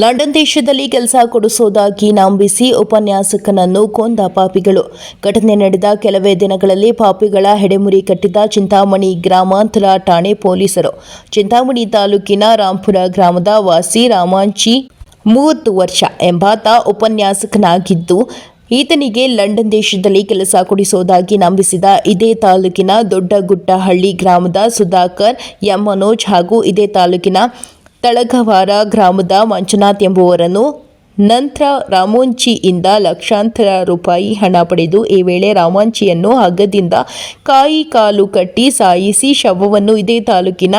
London ದೇಶದಲ್ಲಿ ಕೆಲಸ ಕೊಡಿಸೋದಾಗಿ ನಂಬಿಸಿ ಉಪನ್ಯಾಸಕನನ್ನು ಕೊಂದ ಪಾಪಿಗಳು. ಘಟನೆ ನಡೆದ ಕೆಲವೇ ದಿನಗಳಲ್ಲಿ ಪಾಪಿಗಳ ಹೆಡೆಮುರಿ ಕಟ್ಟಿದ ಚಿಂತಾಮಣಿ ಗ್ರಾಮಾಂತರ ಠಾಣೆ ಪೊಲೀಸರು. ಚಿಂತಾಮಣಿ ತಾಲೂಕಿನ ರಾಂಪುರ ಗ್ರಾಮದ ವಾಸಿ ರಾಮಾಂಚಿ 30 ವರ್ಷ ಎಂಬಾತ ಉಪನ್ಯಾಸಕನಾಗಿದ್ದು, ಈತನಿಗೆ ಲಂಡನ್ ದೇಶದಲ್ಲಿ ಕೆಲಸ ಕೊಡಿಸೋದಾಗಿ ನಂಬಿಸಿದ ಇದೇ ತಾಲೂಕಿನ ದೊಡ್ಡಗುಟ್ಟಹಳ್ಳಿ ಗ್ರಾಮದ ಸುಧಾಕರ್ ಎಂ ಮನೋಜ್ ಹಾಗೂ ಇದೇ ತಾಲೂಕಿನ ತಳಗವಾರ ಗ್ರಾಮದ ಮಂಜುನಾಥ್ ಎಂಬುವರನ್ನು ನಂತರ ರಾಮೋಂಚಿಯಿಂದ ಲಕ್ಷಾಂತರ ರೂಪಾಯಿ ಹಣ ಪಡೆದು ಈ ವೇಳೆ ರಾಮಾಂಚಿಯನ್ನು ಹಗ್ಗದಿಂದ ಕೈ ಕಾಲು ಕಟ್ಟಿ ಸಾಯಿಸಿ ಶವವನ್ನು ಇದೇ ತಾಲೂಕಿನ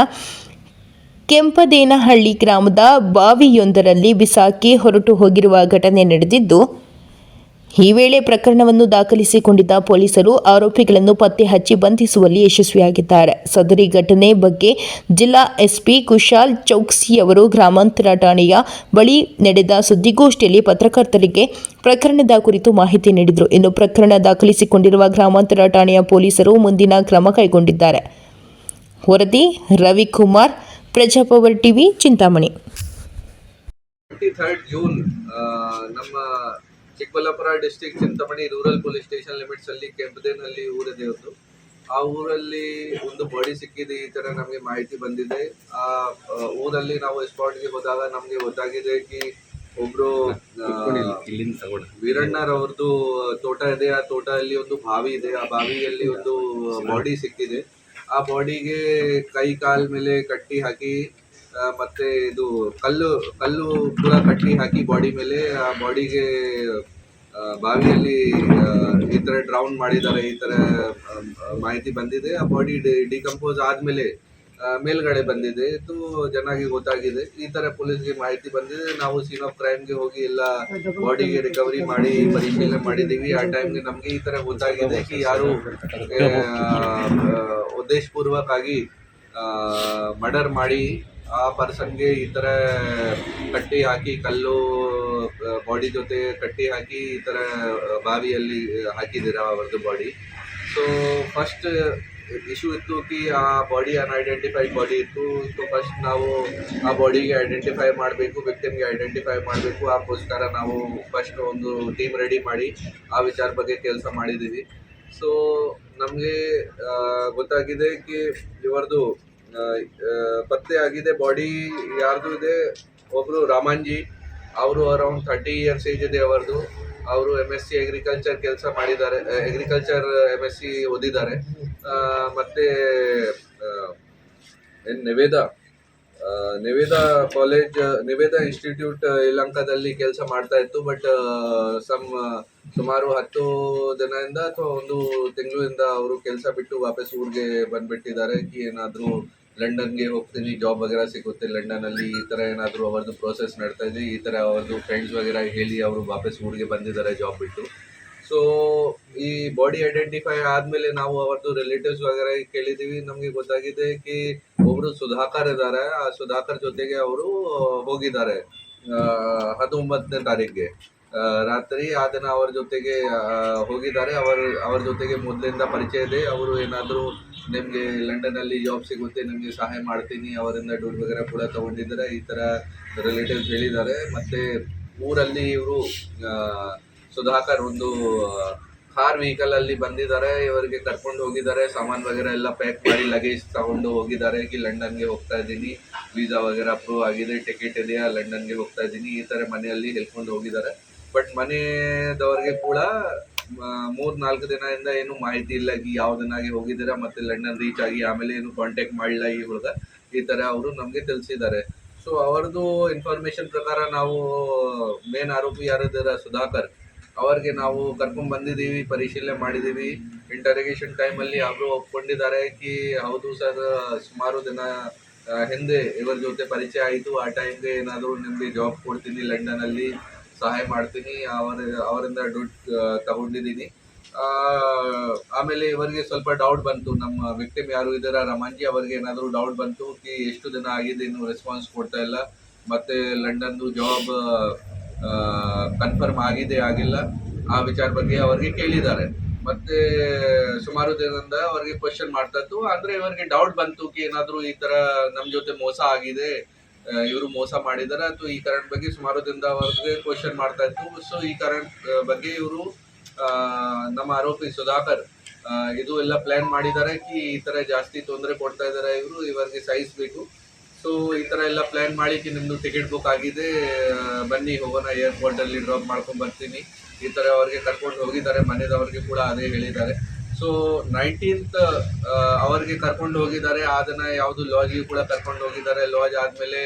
ಕೆಂಪದೇನಹಳ್ಳಿ ಗ್ರಾಮದ ಬಾವಿಯೊಂದರಲ್ಲಿ ಬಿಸಾಕಿ ಹೊರಟು ಹೋಗಿರುವ ಘಟನೆ ನಡೆದಿದ್ದು, ಈ ವೇಳೆ ಪ್ರಕರಣವನ್ನು ದಾಖಲಿಸಿಕೊಂಡಿದ್ದ ಪೊಲೀಸರು ಆರೋಪಿಗಳನ್ನು ಪತ್ತೆ ಹಚ್ಚಿ ಬಂಧಿಸುವಲ್ಲಿ ಯಶಸ್ವಿಯಾಗಿದ್ದಾರೆ. ಸದರಿ ಘಟನೆ ಬಗ್ಗೆ ಜಿಲ್ಲಾ ಎಸ್ಪಿ ಕುಶಾಲ್ ಚೌಕ್ಸಿಯವರು ಗ್ರಾಮಾಂತರ ಠಾಣೆಯ ಬಳಿ ನಡೆದ ಸುದ್ದಿಗೋಷ್ಠಿಯಲ್ಲಿ ಪತ್ರಕರ್ತರಿಗೆ ಪ್ರಕರಣದ ಕುರಿತು ಮಾಹಿತಿ ನೀಡಿದರು. ಇನ್ನು ಪ್ರಕರಣ ದಾಖಲಿಸಿಕೊಂಡಿರುವ ಗ್ರಾಮಾಂತರ ಠಾಣೆಯ ಪೊಲೀಸರು ಮುಂದಿನ ಕ್ರಮ ಕೈಗೊಂಡಿದ್ದಾರೆ. ವರದಿ ರವಿಕುಮಾರ್, ಪ್ರಜಾಪವರ್ ಟಿವಿ, ಚಿಂತಾಮಣಿ. 23 ಜೂನ್ ನಮ್ಮ Chikkaballapur district Chintamani rural police station limits ಅಲ್ಲಿ ಕೆಂಪದೇನಹಳ್ಳಿ ಊರಿದೆ ಒಂದು. ಆ ಊರಲ್ಲಿ ಒಂದು ಬಾಡಿ ಸಿಕ್ಕಿದೆ, ಈ ತರ ನಮಗೆ ಮಾಹಿತಿ ಬಂದಿದೆ. ಆ ಊರಲ್ಲಿ ನಾವು ಸ್ಪಾಟ್ಗೆ ಹೋದಾಗ ನಮಗೆ ಗೊತ್ತಾಗಿದೆ ಕಿ ಒಬ್ರು ವೀರಣ್ಣರವ್ರದ್ದು ತೋಟ ಇದೆ. ಆ ತೋಟದಲ್ಲಿ ಒಂದು ಬಾವಿ ಇದೆ. ಆ ಬಾವಿಯಲ್ಲಿ ಒಂದು ಬಾಡಿ ಸಿಕ್ಕಿದೆ. ಆ ಬಾಡಿಗೆ ಕೈ ಕಾಲ್ ಮೇಲೆ ಕಟ್ಟಿ ಹಾಕಿ ಮತ್ತೆ ಇದು ಕಲ್ಲು ಕೂಡ ಕಟ್ಟಿ ಹಾಕಿ ಬಾಡಿ ಮೇಲೆ, ಆ ಬಾಡಿಗೆ ಬಾವಿಯಲ್ಲಿ ಈ ತರ ಡ್ರೌನ್ ಮಾಡಿದ್ದಾರೆ, ಈ ತರ ಮಾಹಿತಿ ಬಂದಿದೆ. ಆ ಬಾಡಿ ಡಿಕಂಪೋಸ್ ಆದ್ಮೇಲೆ ಮೇಲ್ಗಡೆ ಬಂದಿದೆ. ಇದು ಚೆನ್ನಾಗಿ ಗೊತ್ತಾಗಿದೆ. ಈ ತರ ಪೊಲೀಸ್ಗೆ ಮಾಹಿತಿ ಬಂದಿದೆ. ನಾವು ಸೀನ್ ಆಫ್ ಕ್ರೈಮ್ಗೆ ಹೋಗಿ ಎಲ್ಲ ಬಾಡಿಗೆ ರಿಕವರಿ ಮಾಡಿ ಪರಿಶೀಲನೆ ಮಾಡಿದ್ದೀವಿ. ಆ ಟೈಮ್ಗೆ ನಮ್ಗೆ ಈ ತರ ಗೊತ್ತಾಗಿದೆ ಕಿ ಯಾರು ಉದ್ದೇಶಪೂರ್ವಕವಾಗಿ ಮರ್ಡರ್ ಮಾಡಿ ಆ ಪರ್ಸನ್ಗೆ ಈ ತರ ಕಟ್ಟಿ ಹಾಕಿ ಕಲ್ಲು ಬಾಡಿ ಜೊತೆ ಕಟ್ಟಿ ಹಾಕಿ ಈ ತರ ಬಾವಿಯಲ್ಲಿ ಹಾಕಿದ್ದೀರ ಅವ್ರದ್ದು ಬಾಡಿ. ಸೊ ಫಸ್ಟ್ ಇಶ್ಯೂ ಇತ್ತು ಕಿ ಆ ಬಾಡಿ ಅನ್ಐಡೆಂಟಿಫೈಡ್ ಬಾಡಿ ಇತ್ತು. ಸೊ ಫಸ್ಟ್ ನಾವು ಆ ಬಾಡಿಗೆ ಐಡೆಂಟಿಫೈ ಮಾಡಬೇಕು, ವಿಕ್ಟಿಮ್ಗೆ ಐಡೆಂಟಿಫೈ ಮಾಡಬೇಕು. ಅದಕ್ಕೋಸ್ಕರ ನಾವು ಫಸ್ಟ್ ಒಂದು ಟೀಮ್ ರೆಡಿ ಮಾಡಿ ಆ ವಿಚಾರ ಬಗ್ಗೆ ಕೆಲಸ ಮಾಡಿದ್ದೀವಿ. ಸೊ ನಮಗೆ ಗೊತ್ತಾಗಿದೆ ಕಿ ಇವರದು ಪತ್ತೆ ಆಗಿದೆ. ಬಾಡಿ ಯಾರ್ದು ಇದೆ, ಒಬ್ರು ರಾಮಾಂಜಿ, ಅವರು ಅರೌಂಡ್ 30 ಇಯರ್ಸ್ ಏಜ್ ಇದೆ ಅವರದು. ಅವರು MSc ಅಗ್ರಿಕಲ್ಚರ್ ಕೆಲಸ ಮಾಡಿದ್ದಾರೆ, ಅಗ್ರಿಕಲ್ಚರ್ MSc ಓದಿದ್ದಾರೆ. ಮತ್ತೆ ನಿವೇದಾ ಕಾಲೇಜ್, ನಿವೇದಾ ಇನ್ಸ್ಟಿಟ್ಯೂಟ್ ಯಲಹಂಕದಲ್ಲಿ ಕೆಲಸ ಮಾಡ್ತಾ ಇತ್ತು. ಬಟ್ ಸುಮಾರು 10 ದಿನದಿಂದ ಅಥವಾ 1 ತಿಂಗಳಿಂದ ಅವರು ಕೆಲಸ ಬಿಟ್ಟು ವಾಪಸ್ ಊರಿಗೆ ಬಂದ್ಬಿಟ್ಟಿದ್ದಾರೆ. ಏನಾದರೂ ಲಂಡನ್ಗೆ ಹೋಗ್ತೀನಿ, ಜಾಬ್ ವಗೇರಾ ಸಿಗುತ್ತೆ ಲಂಡನಲ್ಲಿ, ಈ ಥರ ಏನಾದರೂ ಅವ್ರದ್ದು ಪ್ರೋಸೆಸ್ ನಡ್ತಾ ಇದೆ. ಈ ಥರ ಅವ್ರದ್ದು ಫ್ರೆಂಡ್ಸ್ ವಗೇರಾ ಹೇಳಿ ಅವರು ವಾಪಸ್ ಊರಿಗೆ ಬಂದಿದ್ದಾರೆ ಜಾಬ್ ಬಿಟ್ಟು. ಸೊ ಈ ಬಾಡಿ ಐಡೆಂಟಿಫೈ ಆದಮೇಲೆ ನಾವು ಅವ್ರದ್ದು ರಿಲೇಟಿವ್ಸ್ ವಗೇರಾ ಕೇಳಿದ್ದೀವಿ. ನಮಗೆ ಗೊತ್ತಾಗಿದೆ ಕಿ ಒಬ್ಬರು ಸುಧಾಕರ್ ಇದ್ದಾರೆ. ಆ ಸುಧಾಕರ್ ಜೊತೆಗೆ ಅವರು ಹೋಗಿದ್ದಾರೆ 19ನೇ ತಾರೀಕಿಗೆ ರಾತ್ರಿ. ಆ ದಿನ ಅವ್ರ ಜೊತೆಗೆ ಹೋಗಿದ್ದಾರೆ. ಅವ್ರ ಜೊತೆಗೆ ಮೊದಲಿಂದ ಪರಿಚಯ ಇದೆ. ಅವರು ಏನಾದರೂ ನಿಮಗೆ ಲಂಡನಲ್ಲಿ ಜಾಬ್ ಸಿಗುತ್ತೆ, ನಿಮಗೆ ಸಹಾಯ ಮಾಡ್ತೀನಿ, ಅವರಿಂದ ದುಡ್ಡು ವಗೇರಾ ಕೂಡ ತೊಗೊಂಡಿದ್ದಾರೆ, ಈ ಥರ ರಿಲೇಟಿವ್ಸ್ ಹೇಳಿದ್ದಾರೆ. ಮತ್ತು ಊರಲ್ಲಿ ಇವರು ಸುಧಾಕರ್ ಒಂದು ಕಾರ್ ವೆಹಿಕಲಲ್ಲಿ ಬಂದಿದ್ದಾರೆ. ಇವರಿಗೆ ಕರ್ಕೊಂಡು ಹೋಗಿದ್ದಾರೆ. ಸಾಮಾನು ವಗೇರಾ ಎಲ್ಲ ಪ್ಯಾಕ್ ಮಾಡಿ ಲಗೇಜ್ ತಗೊಂಡು ಹೋಗಿದ್ದಾರೆ ಕಿ ಲಂಡನ್ಗೆ ಹೋಗ್ತಾ ಇದ್ದೀನಿ, ವೀಸಾ ವಗೇರಾ ಅಪ್ರೂವ್ ಆಗಿದೆ, ಟಿಕೆಟ್ ಇದೆಯಾ, ಲಂಡನ್ಗೆ ಹೋಗ್ತಾ ಇದ್ದೀನಿ, ಈ ಥರ ಮನೆಯಲ್ಲಿ ಹೇಳ್ಕೊಂಡು ಹೋಗಿದ್ದಾರೆ. ಬಟ್ ಮನೆಯದವ್ರಿಗೆ ಕೂಡ 3-4 ದಿನದಿಂದ ಏನು ಮಾಹಿತಿ ಇಲ್ಲ ಕಿ ಯಾವ ದಿನಾಗಿ ಹೋಗಿದ್ದೀರಾ, ಮತ್ತು ಲಂಡನ್ ರೀಚ್ ಆಗಿ ಆಮೇಲೆ ಏನು ಕಾಂಟ್ಯಾಕ್ಟ್ ಮಾಡಿಲ್ಲ ಈ ಹುಡುಗ, ಈ ಥರ ಅವರು ನಮಗೆ ತಿಳಿಸಿದ್ದಾರೆ. ಸೊ ಅವ್ರದ್ದು ಇನ್ಫಾರ್ಮೇಷನ್ ಪ್ರಕಾರ ನಾವು ಮೇನ್ ಆರೋಪಿ ಯಾರಿದ್ದಾರೆ ಸುಧಾಕರ್, ಅವ್ರಿಗೆ ನಾವು ಕರ್ಕೊಂಡು ಬಂದಿದ್ದೀವಿ, ಪರಿಶೀಲನೆ ಮಾಡಿದ್ದೀವಿ. ಇಂಟರೋಗೇಷನ್ ಟೈಮಲ್ಲಿ ಅವರು ಒಪ್ಕೊಂಡಿದ್ದಾರೆ ಕಿ ಹೌದು ಸರ್, ಸುಮಾರು ದಿನ ಹಿಂದೆ ಇವರ ಜೊತೆ ಪರಿಚಯ ಆಯಿತು. ಆ ಟೈಮ್ಗೆ ಏನಾದರೂ ನಿಮಗೆ ಜಾಬ್ ಕೊಡ್ತೀನಿ, ಲಂಡನಲ್ಲಿ ಸಹಾಯ ಮಾಡ್ತೀನಿ, ಅವರಿಂದ ದುಡ್ಡು ತಗೊಂಡಿದ್ದೀನಿ. ಆಮೇಲೆ ಇವರಿಗೆ ಸ್ವಲ್ಪ ಡೌಟ್ ಬಂತು, ನಮ್ಮ ವಿಕ್ಟಿಮ್ ಯಾರು ಇದ್ದಾರೆ ರಮಾಂಜಿ, ಅವ್ರಿಗೆ ಏನಾದರೂ ಡೌಟ್ ಬಂತು ಕಿ ಎಷ್ಟು ದಿನ ಆಗಿದೆ ಇನ್ನೂ ರೆಸ್ಪಾನ್ಸ್ ಕೊಡ್ತಾ ಇಲ್ಲ, ಮತ್ತು ಲಂಡನ್ದು ಜಾಬ್ ಕನ್ಫರ್ಮ್ ಆಗಿದೆ ಆಗಿಲ್ಲ, ಆ ವಿಚಾರ ಬಗ್ಗೆ ಅವರಿಗೆ ಕೇಳಿದ್ದಾರೆ. ಮತ್ತೆ ಸುಮಾರು ದಿನದಿಂದ ಅವರಿಗೆ ಕ್ವಶನ್ ಮಾಡ್ತಾ ಇತ್ತು. ಅಂದರೆ ಇವರಿಗೆ ಡೌಟ್ ಬಂತು ಕಿ ಏನಾದರೂ ಈ ಥರ ನಮ್ಮ ಜೊತೆ ಮೋಸ ಆಗಿದೆ, ಇವರು ಮೋಸ ಮಾಡಿದ್ದಾರೆ ಅಥವಾ ಈ ಕಾರಣ ಬಗ್ಗೆ ಸುಮಾರು ದಿನದ ಅವ್ರಿಗೆ ಕ್ವಶನ್ ಮಾಡ್ತಾ ಇತ್ತು. ಸೊ ಈ ಕಾರಣ ಬಗ್ಗೆ ಇವರು ನಮ್ಮ ಆರೋಪಿ ಸುಧಾಕರ್ ಇದು ಎಲ್ಲ ಪ್ಲಾನ್ ಮಾಡಿದ್ದಾರೆ ಕಿ ಈ ತರ ಜಾಸ್ತಿ ತೊಂದರೆ ಕೊಡ್ತಾ ಇದ್ದಾರೆ ಇವರು, ಇವರಿಗೆ ಸಾಯಿಸ್ಬೇಕು. ಸೊ ಈ ತರ ಎಲ್ಲ ಪ್ಲಾನ್ ಮಾಡಿ ನಿಮ್ದು ಟಿಕೆಟ್ ಬುಕ್ ಆಗಿದೆ, ಬನ್ನಿ ಹೋಗೋಣ, ಏರ್ಪೋರ್ಟ್ ಅಲ್ಲಿ ಡ್ರಾಪ್ ಮಾಡ್ಕೊಂಡ್ ಬರ್ತೀನಿ, ಈ ತರ ಅವ್ರಿಗೆ ಕರ್ಕೊಂಡು ಹೋಗಿದ್ದಾರೆ. ಮನೆದವ್ರಿಗೆ ಕೂಡ ಅದೇ ಹೇಳಿದ್ದಾರೆ. ಸೊ 19th ಅವ್ರಿಗೆ ಕರ್ಕೊಂಡು ಹೋಗಿದ್ದಾರೆ. ಅದನ್ನ ಯಾವುದು ಲಾಡ್ಜಿಗೆ ಕೂಡ ಕರ್ಕೊಂಡು ಹೋಗಿದ್ದಾರೆ. ಲಾಡ್ಜ್ ಆದ್ಮೇಲೆ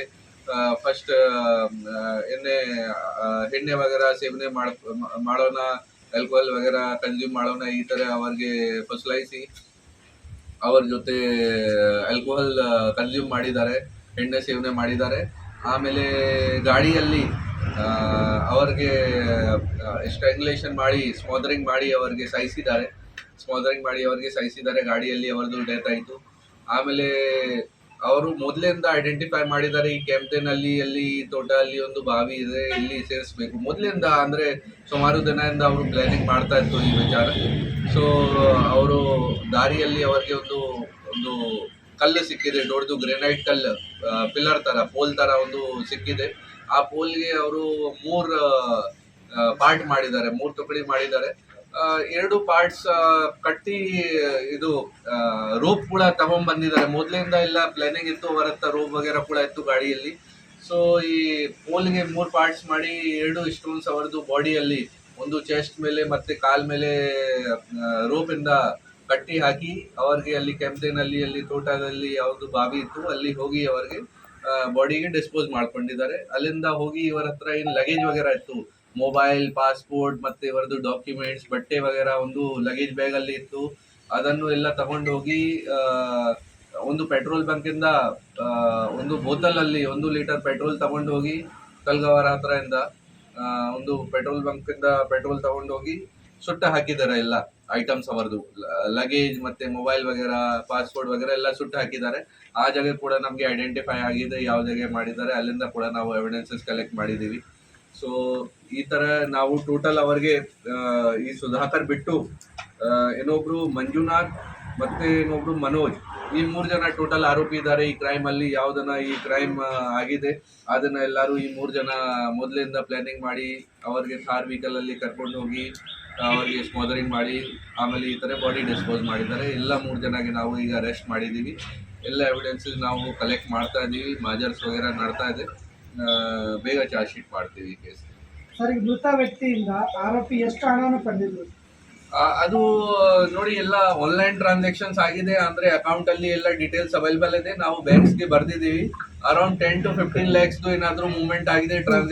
ಫಸ್ಟ್ ಎಣ್ಣೆ ವಗೇರಾ ಸೇವನೆ ಮಾಡೋಣ, ಆಲ್ಕೋಹಾಲ್ ವಗೇರಾ ಕನ್ಸ್ಯೂಮ್ ಮಾಡೋಣ, ಈ ತರ ಅವ್ರಿಗೆ ಫಸಲಾಯಿಸಿ ಅವ್ರ ಜೊತೆ ಆಲ್ಕೋಹಾಲ್ ಕನ್ಸ್ಯೂಮ್ ಮಾಡಿದ್ದಾರೆ, ಎಣ್ಣೆ ಸೇವನೆ ಮಾಡಿದ್ದಾರೆ. ಆಮೇಲೆ ಗಾಡಿಯಲ್ಲಿ ಅವ್ರಿಗೆ ಸ್ಟ್ರ್ಯಾಂಗ್ಯುಲೇಷನ್ ಮಾಡಿ ಸ್ಮಾದರಿಂಗ್ ಮಾಡಿ ಅವ್ರಿಗೆ ಸಾಯಿಸಿದ್ದಾರೆ. ಗಾಡಿಯಲ್ಲಿ ಅವರದು ಡೆತ್ ಆಯಿತು. ಆಮೇಲೆ ಅವರು ಮೊದಲಿಂದ ಐಡೆಂಟಿಫೈ ಮಾಡಿದ್ದಾರೆ ಈ ಕ್ಯಾಂಪ್ಟನ್ ಅಲ್ಲಿ ತೋಟ ಅಲ್ಲಿ ಒಂದು ಬಾವಿ ಇದೆ, ಇಲ್ಲಿ ಸೇರಿಸ್ಬೇಕು ಮೊದಲಿಂದ, ಅಂದ್ರೆ ಸುಮಾರು ದಿನದಿಂದ ಅವರು ಪ್ಲಾನಿಂಗ್ ಮಾಡ್ತಾ ಇತ್ತು ಈ ವಿಚಾರ. ಸೊ ಅವರು ದಾರಿಯಲ್ಲಿ ಅವರಿಗೆ ಒಂದು ಕಲ್ಲು ಸಿಕ್ಕಿದೆ, ದೊಡ್ಡದು ಗ್ರೆನೈಟ್ ಕಲ್ಲು, ಪಿಲ್ಲರ್ ತರ, ಪೋಲ್ ತರ ಒಂದು ಸಿಕ್ಕಿದೆ. ಆ ಪೋಲ್ಗೆ ಅವರು 3 ಪಾರ್ಟ್ ಮಾಡಿದ್ದಾರೆ, 3 ತುಕಡಿ ಮಾಡಿದ್ದಾರೆ. 2 ಪಾರ್ಟ್ಸ್ ಕಟ್ಟಿ ಇದು ರೋಪ್ ಕೂಡ ತಗೊಂಡ್ ಬಂದಿದ್ದಾರೆ. ಮೊದಲಿಂದ ಎಲ್ಲ ಪ್ಲಾನಿಂಗ್ ಇತ್ತು, ಅವರ ಹತ್ರ ರೋಪ್ ವಗೇರಾ ಕೂಡ ಇತ್ತು ಗಾಡಿಯಲ್ಲಿ. ಸೊ ಈ ಪೋಲ್ಗೆ 3 ಪಾರ್ಟ್ಸ್ ಮಾಡಿ 2 ಸ್ಟೋನ್ಸ್ ಅವರದು ಬಾಡಿಯಲ್ಲಿ, ಒಂದು ಚೆಸ್ಟ್ ಮೇಲೆ ಮತ್ತೆ ಕಾಲ್ ಮೇಲೆ ರೋಪ್ ಇಂದ ಕಟ್ಟಿ ಹಾಕಿ ಅವ್ರಿಗೆ ಅಲ್ಲಿ ಕ್ಯಾಂಪ್ಟನ್ ಅಲ್ಲಿ ತೋಟದಲ್ಲಿ ಯಾವ್ದು ಬಾವಿ ಇತ್ತು ಅಲ್ಲಿ ಹೋಗಿ ಅವ್ರಿಗೆ ಬಾಡಿಗೆ ಡಿಸ್ಪೋಸ್ ಮಾಡ್ಕೊಂಡಿದ್ದಾರೆ. ಅಲ್ಲಿಂದ ಹೋಗಿ ಇವರ ಹತ್ರ ಏನು ಲಗೇಜ್ ವಗೇರಾ ಇತ್ತು, ಮೊಬೈಲ್, ಪಾಸ್ಪೋರ್ಟ್ ಮತ್ತೆ ಇವರದು ಡಾಕ್ಯುಮೆಂಟ್ಸ್, ಬಟ್ಟೆ ವಗೇರಾ ಒಂದು ಲಗೇಜ್ ಬ್ಯಾಗ್ ಅಲ್ಲಿ ಇತ್ತು. ಅದನ್ನು ಎಲ್ಲ ತಗೊಂಡು ಹೋಗಿ ಒಂದು ಪೆಟ್ರೋಲ್ ಬಂಕ್ ಇಂದ ಒಂದು ಬೋತಲ್ ಅಲ್ಲಿ 1 ಲೀಟರ್ ಪೆಟ್ರೋಲ್ ತಗೊಂಡು ಹೋಗಿ ಕಲ್ಗವರ ಹತ್ರ ಇಂದ ಒಂದು ಪೆಟ್ರೋಲ್ ಬಂಕ್ ಇಂದ ಪೆಟ್ರೋಲ್ ತಗೊಂಡು ಹೋಗಿ ಸುಟ್ಟ ಹಾಕಿದ್ದಾರೆ. ಎಲ್ಲ ಐಟಮ್ಸ್ ಅವರದು ಲಗೇಜ್ ಮತ್ತೆ ಮೊಬೈಲ್ ವಗೇರಾ, ಪಾಸ್ಪೋರ್ಟ್ ವಗೇರಾ ಎಲ್ಲ ಸುಟ್ಟು ಹಾಕಿದ್ದಾರೆ. ಆ ಜಾಗ ಕೂಡ ನಮಗೆ ಐಡೆಂಟಿಫೈ ಆಗಿದೆ ಯಾವ ಜಾಗ ಮಾಡಿದ್ದಾರೆ. ಅಲ್ಲಿಂದ ಕೂಡ ನಾವು ಎವಿಡೆನ್ಸಸ್ ಕಲೆಕ್ಟ್ ಮಾಡಿದ್ದೀವಿ. ಸೊ ಈ ತರ ನಾವು ಟೋಟಲ್ ಅವರಿಗೆ ಈ ಸುಧಾಕರ್ ಬಿಟ್ಟು ಇನ್ನೊಬ್ರು ಮಂಜುನಾಥ್ ಮತ್ತೆ ಇನ್ನೊಬ್ರು ಮನೋಜ್, ಈ 3 ಜನ ಟೋಟಲ್ ಆರೋಪಿ ಇದ್ದಾರೆ ಈ ಕ್ರೈಮ್ ಅಲ್ಲಿ. ಯಾವ್ದನ್ನ ಈ ಕ್ರೈಮ್ ಆಗಿದೆ ಅದನ್ನ ಎಲ್ಲರೂ ಈ 3 ಜನ ಮೊದಲಿಂದ ಪ್ಲಾನಿಂಗ್ ಮಾಡಿ ಅವ್ರಿಗೆ ಥಾರ್ ವೆಹಿಕಲ್ ಅಲ್ಲಿ ಕರ್ಕೊಂಡು ಹೋಗಿ ಅವ್ರಿಗೆ ಸ್ಮಾದರಿಂಗ್ ಮಾಡಿ ಆಮೇಲೆ ಈ ತರ ಬಾಡಿ ಡಿಸ್ಪೋಸ್ ಮಾಡಿದ್ದಾರೆ. ಎಲ್ಲ 3 ಜನಗೆ ನಾವು ಈಗ ಅರೆಸ್ಟ್ ಮಾಡಿದ್ದೀವಿ. ಎಲ್ಲ ಎವಿಡೆನ್ಸಸ್ ನಾವು ಕಲೆಕ್ಟ್ ಮಾಡ್ತಾ ಇದ್ದೀವಿ, ಮಾಜರ್ಸ್ ವಗೇರಾ ನಡ್ತಾ ಇದೆ. ಬೇಗ ಚಾರ್ಜ್ ಶೀಟ್ ಮಾಡ್ತೀವಿ ಈ ಕೇಸ್. ಸರ್, ಈ ಮೃತ ವ್ಯಕ್ತಿಯಿಂದ ಆರೋಪಿ ಎಷ್ಟು ಹಣವನ್ನು ಪಡೆದಿದ್ರು? ಅದು ನೋಡಿ, ಎಲ್ಲ ಆನ್ಲೈನ್ ಟ್ರಾನ್ಸಾಕ್ಷನ್ಸ್ ಆಗಿದೆ, ಅಂದ್ರೆ ಅಕೌಂಟ್ ಅಲ್ಲಿ ಎಲ್ಲ ಡೀಟೇಲ್ಸ್ ಅವೈಲೇಬಲ್ ಇದೆ. ನಾವು ಬ್ಯಾಂಕ್ಸ್ಗೆ ಬರ್ದಿದ್ದೀವಿ. ಅರೌಂಡ್ 10 to 15 lakhs ಏನಾದರೂ ಮೂವ್ಮೆಂಟ್ ಆಗಿದೆ ಟ್ರಾನ್ಸಾಕ್ಷನ್